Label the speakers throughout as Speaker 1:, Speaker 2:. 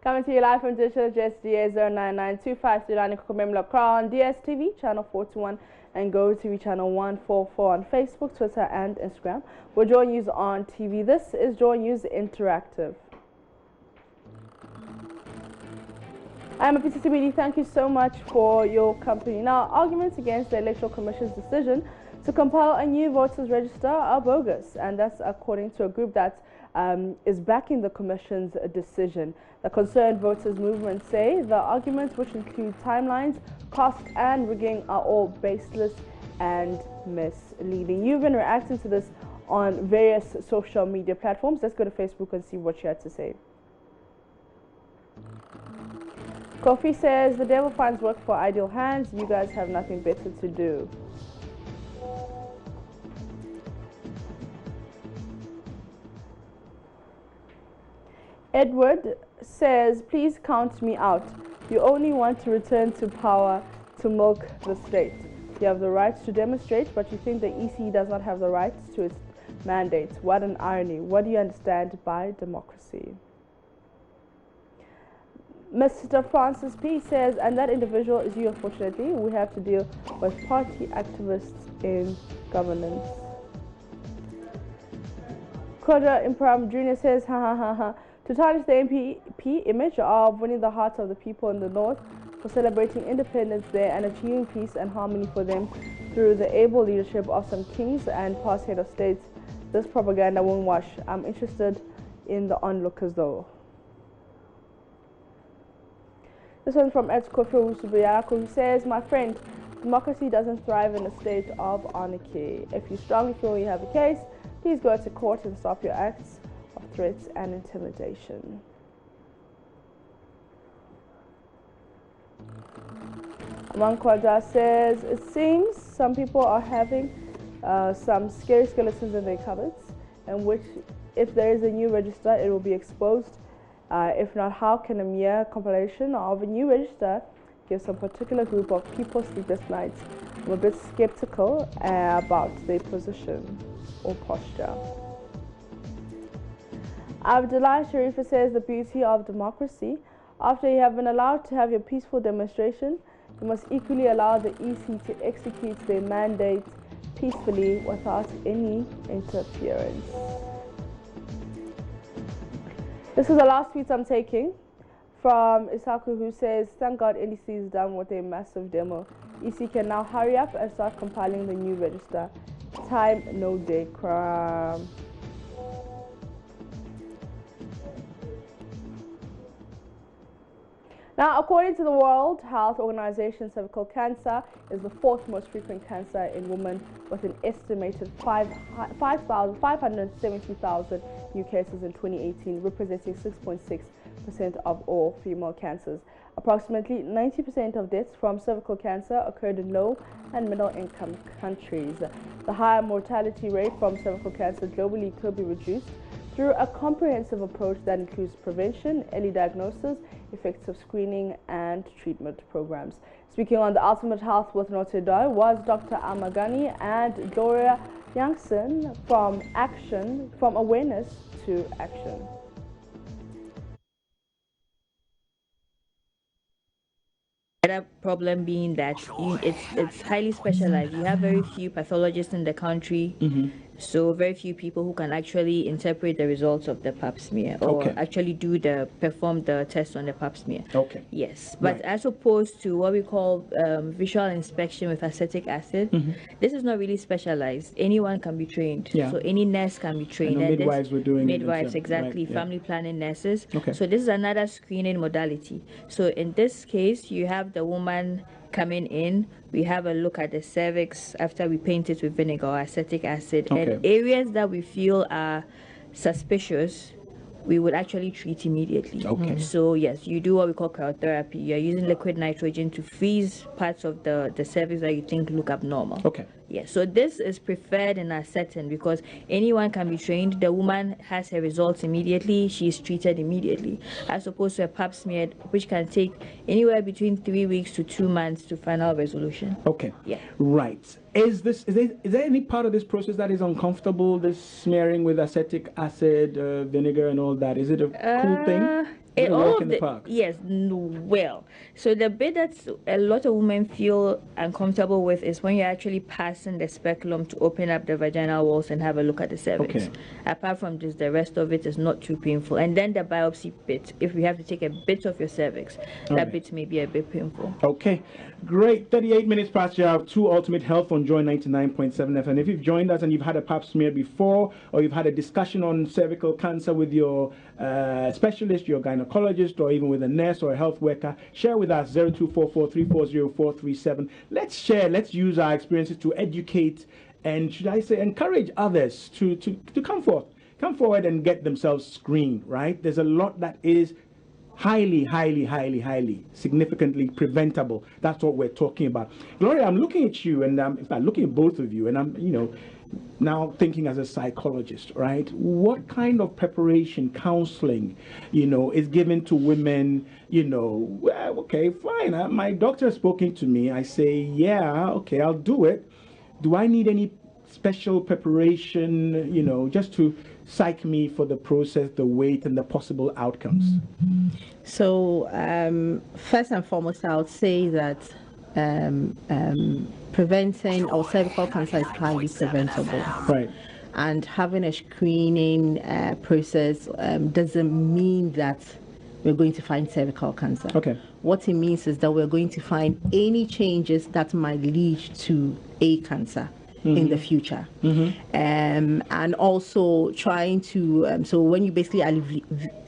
Speaker 1: Coming to you live from digital GSDA 0992539 Kokomemla Crown, DSTV channel 421 and Go TV channel 144 on Facebook, Twitter and Instagram. We're JoyNews on TV. This is JoyNews Interactive. I'm Apita Tibidi. Thank you so much for your company. Now, arguments against the Electoral Commission's decision to compile a new voters register are bogus, and that's according to a group that is backing the Commission's decision. The Concerned Voters Movement say the arguments, which include timelines, cost and rigging, are all baseless and misleading. You've been reacting to this on various social media platforms. Let's go to Facebook and see what you had to say. Kofi says, the devil finds work for idle hands. You guys have nothing better to do. Edward says, please count me out. You only want to return to power to milk the state. You have the right to demonstrate, but you think the EC does not have the right to its mandate. What an irony. What do you understand by democracy? Mr. Francis P. says, and that individual is you, unfortunately. We have to deal with party activists in governance. Kodra Impram Jr. says, ha ha ha ha. To tarnish the MPP image of winning the hearts of the people in the north for celebrating independence there and achieving peace and harmony for them through the able leadership of some kings and past head of states, this propaganda won't wash. I'm interested in the onlookers though. This one's from Ed Kofi Usubayako, who says, my friend, democracy doesn't thrive in a state of anarchy. If you strongly feel you have a case, please go to court and stop your acts of threats and intimidation. Aman Kwaja says, it seems some people are having some scary skeletons in their cupboards, and which, if there is a new register, it will be exposed. If not, how can a mere compilation of a new register give some particular group of people sleepless nights? I'm a bit skeptical about their position or posture. Abdullah Sharifa says, the beauty of democracy, after you have been allowed to have your peaceful demonstration, you must equally allow the EC to execute their mandate peacefully without any interference. This is the last tweet I'm taking from Isaku, who says, thank God NDC is done with a massive demo. EC can now hurry up and start compiling the new register. Time, no day, crime. Now, according to the World Health Organization, cervical cancer is the fourth most frequent cancer in women, with an estimated 570,000 new cases in 2018, representing 6.6% of all female cancers. Approximately 90% of deaths from cervical cancer occurred in low and middle income countries. The high mortality rate from cervical cancer globally could be reduced through a comprehensive approach that includes prevention, early diagnosis, effective screening, and treatment programs. Speaking on the Ultimate Health with Notre Dame was Dr. Amagani and Gloria Youngson from awareness to action.
Speaker 2: Another problem being that it's highly specialized. You have very few pathologists in the country, so very few people who can actually interpret the results of the pap smear or actually perform the test on the pap smear.
Speaker 3: Okay.
Speaker 2: Yes, but as opposed to what we call visual inspection with acetic acid, this is not really specialized. Anyone can be trained.
Speaker 3: Yeah.
Speaker 2: So any nurse can be trained.
Speaker 3: And midwives were doing
Speaker 2: midwives,
Speaker 3: it.
Speaker 2: exactly.
Speaker 3: Right,
Speaker 2: family planning nurses.
Speaker 3: Okay.
Speaker 2: So this is another screening modality. So in this case, you have the woman coming in, we have a look at the cervix after we paint it with vinegar or acetic acid, and areas that we feel are suspicious, we would actually treat immediately.
Speaker 3: Okay.
Speaker 2: So yes, you do what we call cryotherapy. You're using liquid nitrogen to freeze parts of the cervix that you think look abnormal.
Speaker 3: Okay.
Speaker 2: Yes, so this is preferred in our setting because anyone can be trained. The woman has her results immediately. She is treated immediately, as opposed to a pap smear, which can take anywhere between 3 weeks to 2 months to final resolution.
Speaker 3: Okay.
Speaker 2: Yeah.
Speaker 3: Right. Is there any part of this process that is uncomfortable? This smearing with acetic acid, vinegar, and all that. Is it a cool thing? Walk in the park.
Speaker 2: Yes, well, so the bit that a lot of women feel uncomfortable with is when you're actually passing the speculum to open up the vaginal walls and have a look at the cervix.
Speaker 3: Okay.
Speaker 2: Apart from this, the rest of it is not too painful. And then the biopsy bit, if we have to take a bit of your cervix, that bit may be a bit painful.
Speaker 3: Okay, great. 38 minutes past you have 2 Ultimate Health on Joy 99.7 FM. If you've joined us and you've had a pap smear before, or you've had a discussion on cervical cancer with your specialist, your gynecologist, or even with a nurse or a health worker, share with us 0244340437. Let's share, let's use our experiences to educate and, should I say, encourage others to come forward and get themselves screened, right? There's a lot that is highly significantly preventable. That's what we're talking about. Gloria, I'm looking at you, and in fact looking at both of you, and I'm now thinking as a psychologist, right? What kind of preparation, counseling, is given to women? Well, okay, fine, my doctor has spoken to me. I say, yeah, okay, I'll do it. Do I need any special preparation, just to psych me for the process, the wait, and the possible outcomes?
Speaker 4: So first and foremost, I would say that preventing or cervical cancer is highly preventable.
Speaker 3: Right.
Speaker 4: And having a screening process doesn't mean that we're going to find cervical cancer.
Speaker 3: Okay.
Speaker 4: What it means is that we're going to find any changes that might lead to a cancer in the future. And also trying to, so when you basically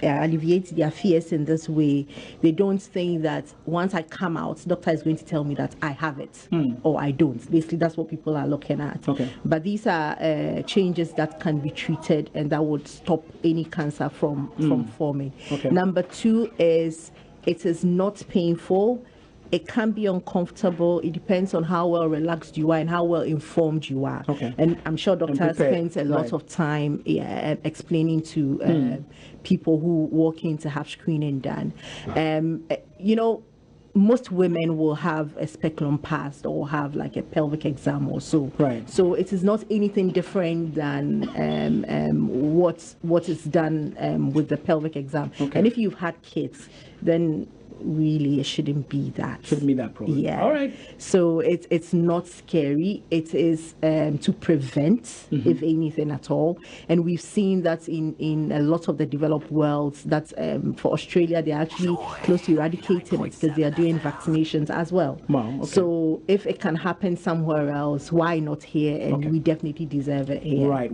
Speaker 4: alleviate their fears in this way, they don't think that once I come out, doctor is going to tell me that I have it or I don't. Basically, that's what people are looking at.
Speaker 3: Okay.
Speaker 4: But these are changes that can be treated and that would stop any cancer from forming.
Speaker 3: Okay.
Speaker 4: Number 2 is it is not painful. It can be uncomfortable. It depends on how well relaxed you are and how well informed you are.
Speaker 3: Okay.
Speaker 4: And I'm sure doctors spend a lot of time explaining to people who walk in to have screening done. Most women will have a speculum passed or have like a pelvic exam or so.
Speaker 3: Right.
Speaker 4: So it is not anything different than what is done with the pelvic exam.
Speaker 3: Okay.
Speaker 4: And if you've had kids, then really it shouldn't be that.
Speaker 3: Shouldn't be that problem.
Speaker 4: Yeah.
Speaker 3: All right.
Speaker 4: So it's not scary. It is to prevent, if anything at all. And we've seen that in a lot of the developed worlds that for Australia, they're actually close to eradicating it because they are doing vaccinations as well.
Speaker 3: Wow, okay.
Speaker 4: So if it can happen somewhere else, why not here? And we definitely deserve it here.
Speaker 3: Right.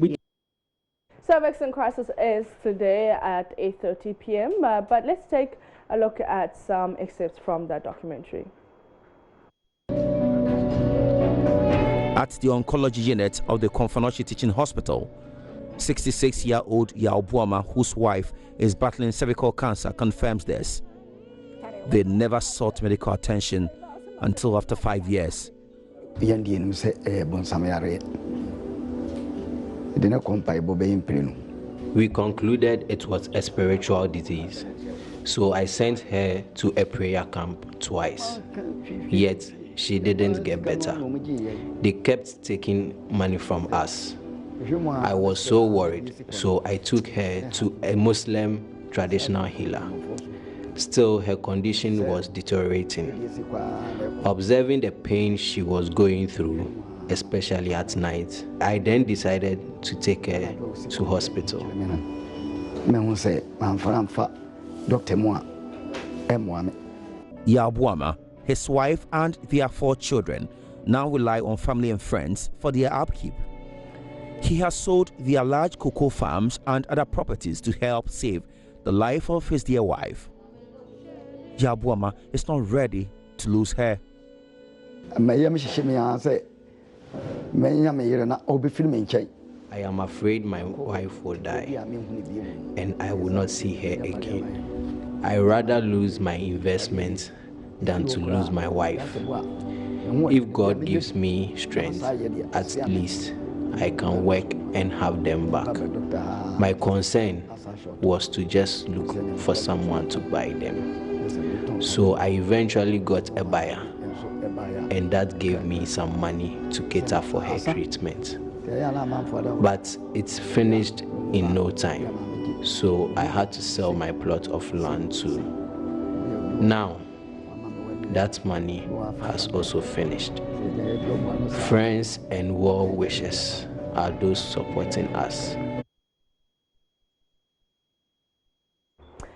Speaker 1: Cervix in Crisis is today at 8:30 p.m. But let's take a look at some excerpts from that documentary.
Speaker 5: At the oncology unit of the Konfanoshi Teaching Hospital, 66-year-old Yao Buama, whose wife is battling cervical cancer, confirms this. They never sought medical attention until after 5 years.
Speaker 6: We concluded it was a spiritual disease. So I sent her to a prayer camp twice, yet she didn't get better. They kept taking money from us. I was so worried, so I took her to a Muslim traditional healer. Still, her condition was deteriorating. Observing the pain she was going through, especially at night, I then decided to take her to hospital.
Speaker 5: Yabuama, his wife, and their 4 children now rely on family and friends for their upkeep. He has sold their large cocoa farms and other properties to help save the life of his dear wife. Yabuama is not ready to lose her.
Speaker 6: I am afraid my wife will die and I will not see her again. I rather lose my investment than to lose my wife. If God gives me strength, at least I can work and have them back. My concern was to just look for someone to buy them. So I eventually got a buyer, and that gave me some money to cater for her treatment. But it's finished in no time. So I had to sell my plot of land too. Now, that money has also finished. Friends and well wishers are those supporting us.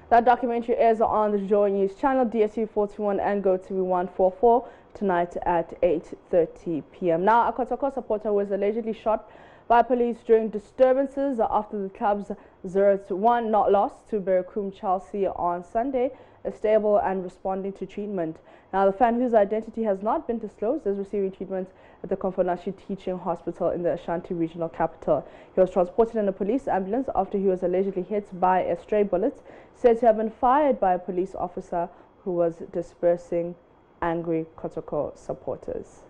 Speaker 1: That documentary airs on the JoyNews channel, DSU 41 and GoTV 144 tonight at 8:30 p.m. Now, a KOTOKO supporter was allegedly shot by police during disturbances after the club's 0-1 not lost to Berekum Chelsea on Sunday, is stable and responding to treatment. Now, the fan, whose identity has not been disclosed, is receiving treatment at the Komfonashi Teaching Hospital in the Ashanti regional capital. He was transported in a police ambulance after he was allegedly hit by a stray bullet, said to have been fired by a police officer who was dispersing angry KOTOKO supporters.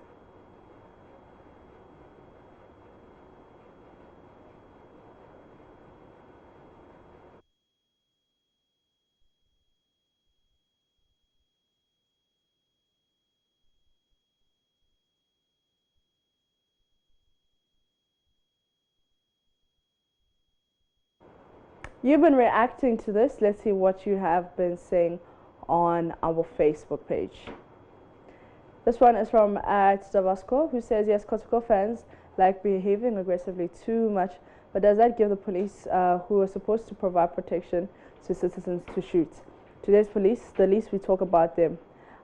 Speaker 1: You've been reacting to this. Let's see what you have been saying on our Facebook page. This one is from Tabasco, who says, yes, KOTOKO fans like behaving aggressively too much, but does that give the police, who are supposed to provide protection to citizens, to shoot? Today's police, the least we talk about them.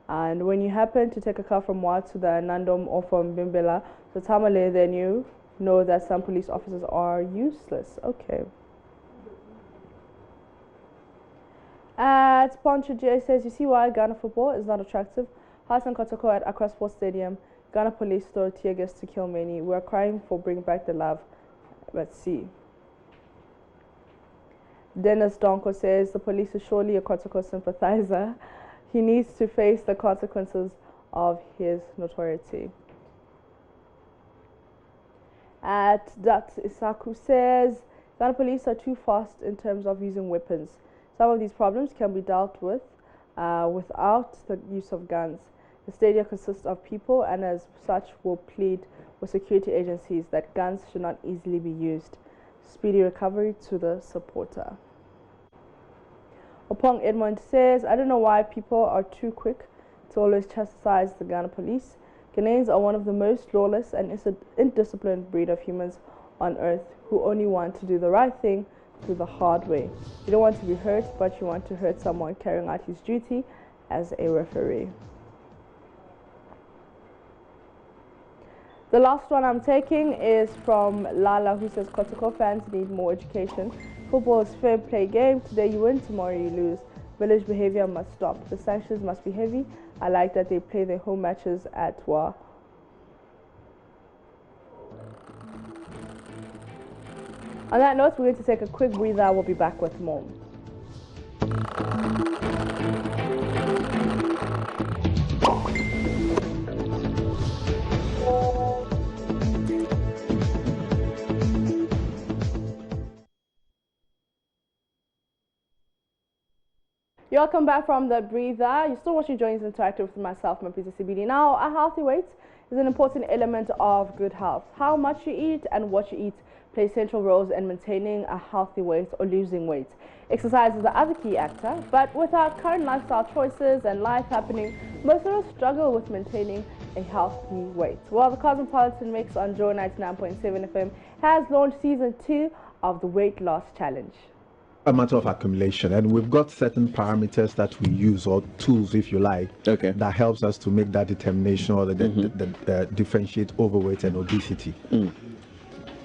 Speaker 1: And when you happen to take a car from Wa to the Nandom or from Bimbela to Tamale, then you know that some police officers are useless. Okay. At Poncho J says, you see why Ghana football is not attractive? Hassan KOTOKO at Accra Sports Stadium. Ghana police throw tear gas to kill many. We're crying for bring back the love. Let's see. Dennis Donko says, the police is surely a KOTOKO sympathizer. He needs to face the consequences of his notoriety. At Dat Isaku says, Ghana police are too fast in terms of using weapons. Some of these problems can be dealt with without the use of guns. The stadium consists of people, and as such will plead with security agencies that guns should not easily be used. Speedy recovery to the supporter. Opong Edmond says, I don't know why people are too quick to always chastise the Ghana police. Ghanaians are one of the most lawless and indisciplined breed of humans on earth who only want to do the right thing through the hard way. You don't want to be hurt, but you want to hurt someone carrying out his duty as a referee. The last one I'm taking is from Lala, who says KOTOKO fans need more education. Football is fair play game. Today you win, tomorrow you lose. Village behavior must stop. The sanctions must be heavy. I like that they play their home matches at Wa. On that note, we're going to take a quick breather. We'll be back with more. You're welcome back from the breather. You're still watching JoyNews Interactive with myself, Mapisa CBD. Now, a healthy weight is an important element of good health. How much you eat and what you eat play central roles in maintaining a healthy weight or losing weight. Exercise is the other key actor, but with our current lifestyle choices and life happening, most of us struggle with maintaining a healthy weight. Well, the Cosmopolitan Mix on Joy 99.7 FM has launched season 2 of the Weight Loss Challenge.
Speaker 3: A matter of accumulation, and we've got certain parameters that we use, or tools if you like, that helps us to make that determination or differentiate overweight and obesity.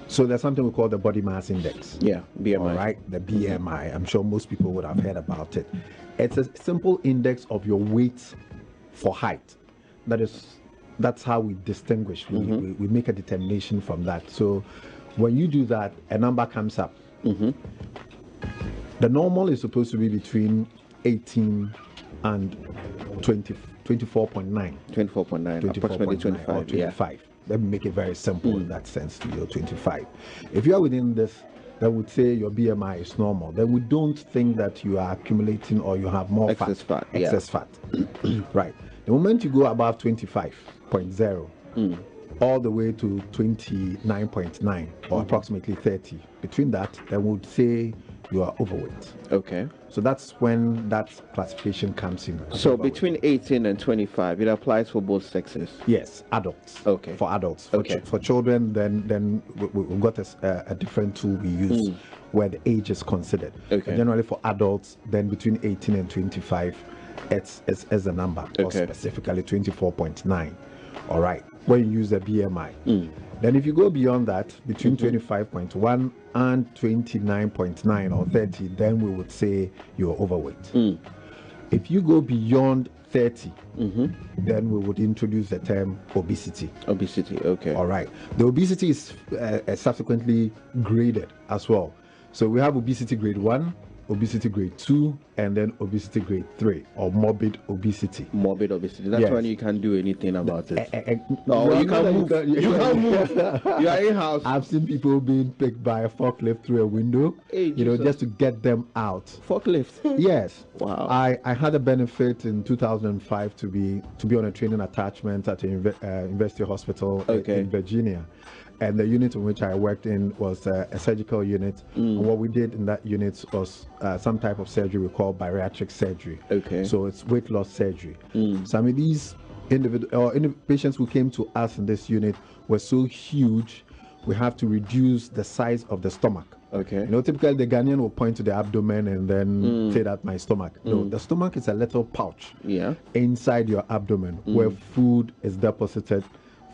Speaker 3: So there's something we call the body mass index.
Speaker 5: Yeah, BMI.
Speaker 3: All right, the BMI. I'm sure most people would have heard about it. It's a simple index of your weight for height. That's how we distinguish. We make a determination from that. So when you do that, a number comes up. The normal is supposed to be between 18 and 24.9.
Speaker 5: 24.9, approximately 25.
Speaker 3: Or 25.
Speaker 5: Yeah.
Speaker 3: Let me make it very simple in that sense to you, 25. If you are within this, that would say your BMI is normal. Then we don't think that you are accumulating or you have more excess fat. Right. The moment you go above 25.0, all the way to 29.9 or approximately 30, between that, then we would say
Speaker 7: you are overweight.
Speaker 8: Okay.
Speaker 7: So that's when that classification comes in.
Speaker 8: So
Speaker 7: overweight.
Speaker 8: between 18 and 25, it applies for both sexes?
Speaker 7: Yes, adults.
Speaker 8: Okay.
Speaker 7: For adults. For, for children, then we've got a different tool we use where the age is considered.
Speaker 8: Okay.
Speaker 7: But generally for adults, then between 18 and 25, it's a number, or specifically 24.9. All right. When you use the BMI. Then if you go beyond that, between 25.1 and 29.9 or 30, then we would say you're overweight. If you go beyond 30, then we would introduce the term obesity.
Speaker 8: Obesity, okay.
Speaker 7: All right. The obesity is subsequently graded as well. So we have obesity grade 1, obesity grade 2, and then obesity grade 3, or morbid obesity.
Speaker 8: Morbid obesity. That's when you can't do anything about it.
Speaker 7: No,
Speaker 8: you can't move. You can't move. You are in house.
Speaker 7: I've seen people being picked by a forklift through a window, just to get them out.
Speaker 8: Forklift?
Speaker 7: Yes.
Speaker 8: Wow.
Speaker 7: I had a benefit in 2005 to be on a training attachment at a university hospital in Virginia. And the unit in which I worked in was a surgical unit. And what we did in that unit was some type of surgery we call bariatric surgery.
Speaker 8: Okay.
Speaker 7: So it's weight loss surgery. Some of these patients who came to us in this unit were so huge, we have to reduce the size of the stomach.
Speaker 8: Okay.
Speaker 7: Typically the Ghanaian will point to the abdomen and then say that my stomach. No, the stomach is a little pouch inside your abdomen where food is deposited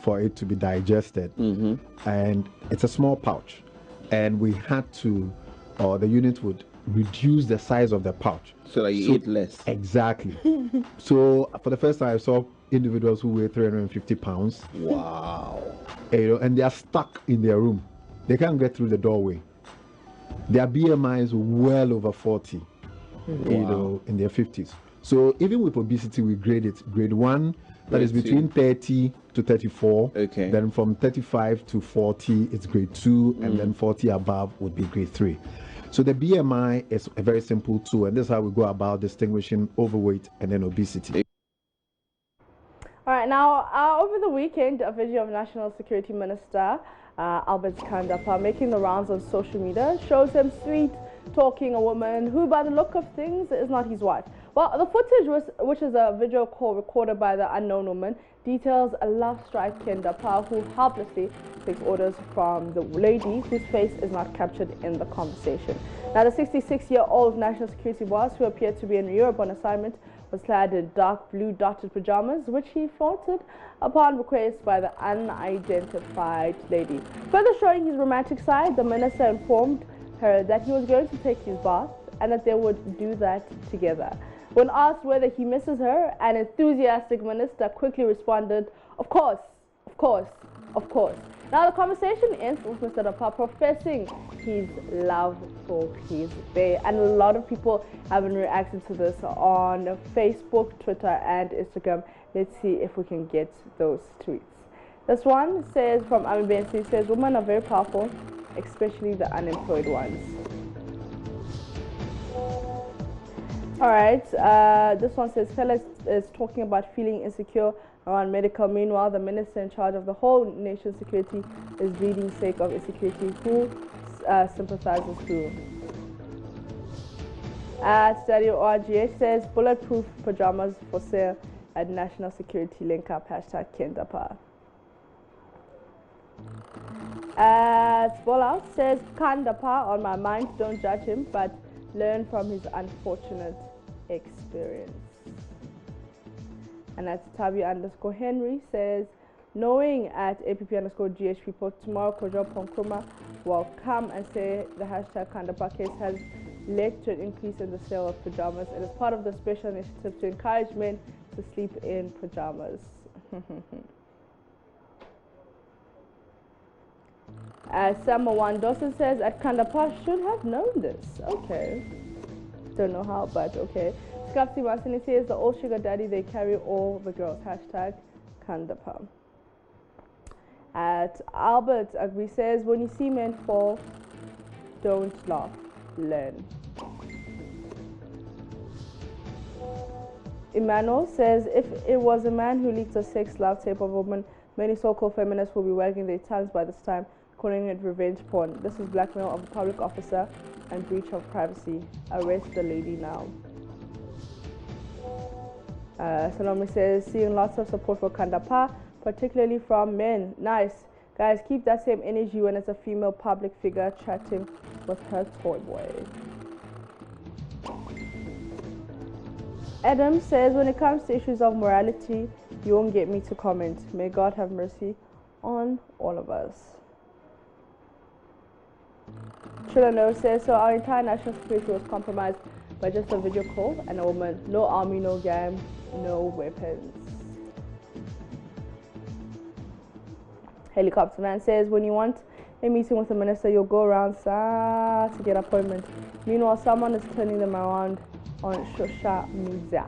Speaker 7: for it to be digested, and it's a small pouch, and we had to, or the unit would reduce the size of the pouch
Speaker 8: so that you eat less.
Speaker 7: Exactly. So for the first time I saw individuals who weigh 350 pounds.
Speaker 8: Wow.
Speaker 7: And they are stuck in their room. They can't get through the doorway. Their BMI is well over 40. In their 50s. So even with obesity, we grade it. Grade 1, that is between 30 to 34.
Speaker 8: Okay.
Speaker 7: Then from 35 to 40, it's grade 2, and then 40 above would be grade 3. So the BMI is a very simple tool, and this is how we go about distinguishing overweight and then obesity.
Speaker 1: All right, now over the weekend, a video of National Security Minister Albert Kandapa making the rounds on social media shows him sweet-talking a woman who, by the look of things, is not his wife. Well, the footage, which is a video call recorded by the unknown woman, details a love-strike Kandapa who helplessly takes orders from the lady whose face is not captured in the conversation. Now, the 66-year-old national security boss, who appeared to be in Europe on assignment, was clad in dark blue dotted pajamas, which he flaunted upon request by the unidentified lady. Further showing his romantic side, the minister informed her that he was going to take his bath and that they would do that together. When asked whether he misses her, an enthusiastic minister quickly responded, "Of course, of course, of course." Now the conversation ends with Mr. Dapa professing his love for his bae, and a lot of people have been reacting to this on Facebook, Twitter, and Instagram. Let's see if we can get those tweets. This one says from Ami Bensi, says women are very powerful, especially the unemployed ones. All right, this one says fella is talking about feeling insecure around medical. Meanwhile, the minister in charge of the whole nation's security is bleeding sake of insecurity. Who sympathizes who? Study RGH says bulletproof pajamas for sale at National Security Link Up #Kendapa. Spollout says Kandapa on my mind, don't judge him, but learn from his unfortunate experience. And that's Tabi_Henry says, knowing at APP_GH people, tomorrow Kojo Ponkruma will come and say the #Kandapa case has led to an increase in the sale of pajamas. It is part of the special initiative to encourage men to sleep in pajamas. Samoan Dawson says, at Kandapa should have known this. Okay. Don't know how, but okay. Skapsi Masini says, the old sugar daddy, they carry all the girls. #Kandapa. At Albert Agri says, when you see men fall, don't laugh, learn. Emmanuel says, if it was a man who leaked a sex love tape of a woman, many so-called feminists will be wagging their tongues by this time, calling it revenge porn. This is blackmail of a public officer and breach of privacy. Arrest the lady now. Salome says, seeing lots of support for Kandapa, particularly from men. Nice. Guys, keep that same energy when it's a female public figure chatting with her toy boy. Adam says, when it comes to issues of morality, you won't get me to comment. May God have mercy on all of us. Chilano says, so our entire national security was compromised by just a video call and a woman. No army, no gang, no weapons. Helicopter Man says, when you want a meeting with the minister, you'll go around to get appointment. Meanwhile, someone is turning them around on social media.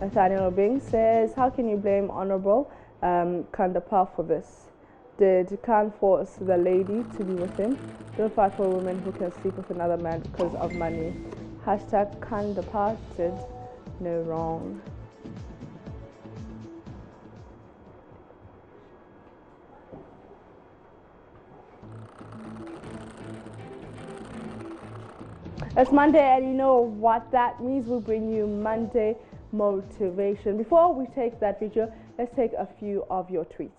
Speaker 1: Nathaniel Bing says, how can you blame Honorable Kandapa for this? Did Khan force the lady to be with him? Don't fight for women who can sleep with another man because of money. Hashtag Kandapa did no wrong. It's Monday, and you know what that means. We'll bring you Monday motivation. Before we take that video, let's take a few of your tweets.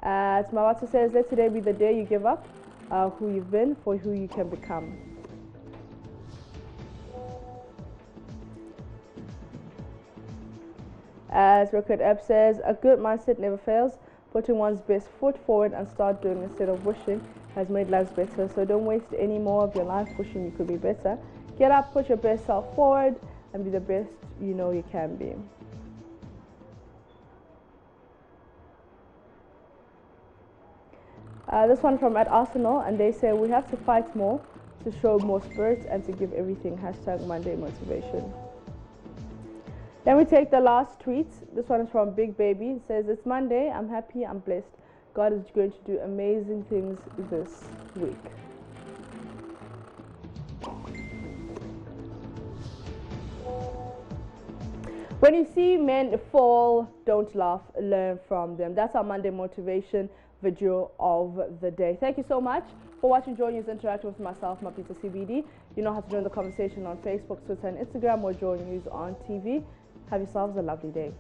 Speaker 1: Mawatu says, let today be the day you give up who you've been for who you can become. As Record App says, a good mindset never fails. Putting one's best foot forward and start doing instead of wishing has made lives better. So don't waste any more of your life wishing you could be better. Get up, put your best self forward, and be the best you know you can be. This one from at Arsenal, and they say we have to fight more to show more spirit and to give everything. Hashtag Monday motivation. Then we take the last tweet. This one is from Big Baby. It says, it's Monday. I'm happy. I'm blessed. God is going to do amazing things this week. When you see men fall, don't laugh. Learn from them. That's our Monday motivation video of the day. Thank you so much for watching JoyNews Interactive with myself, Mapita CBD. You know how to join the conversation on Facebook, Twitter, and Instagram, or JoyNews on TV. Have yourselves a lovely day.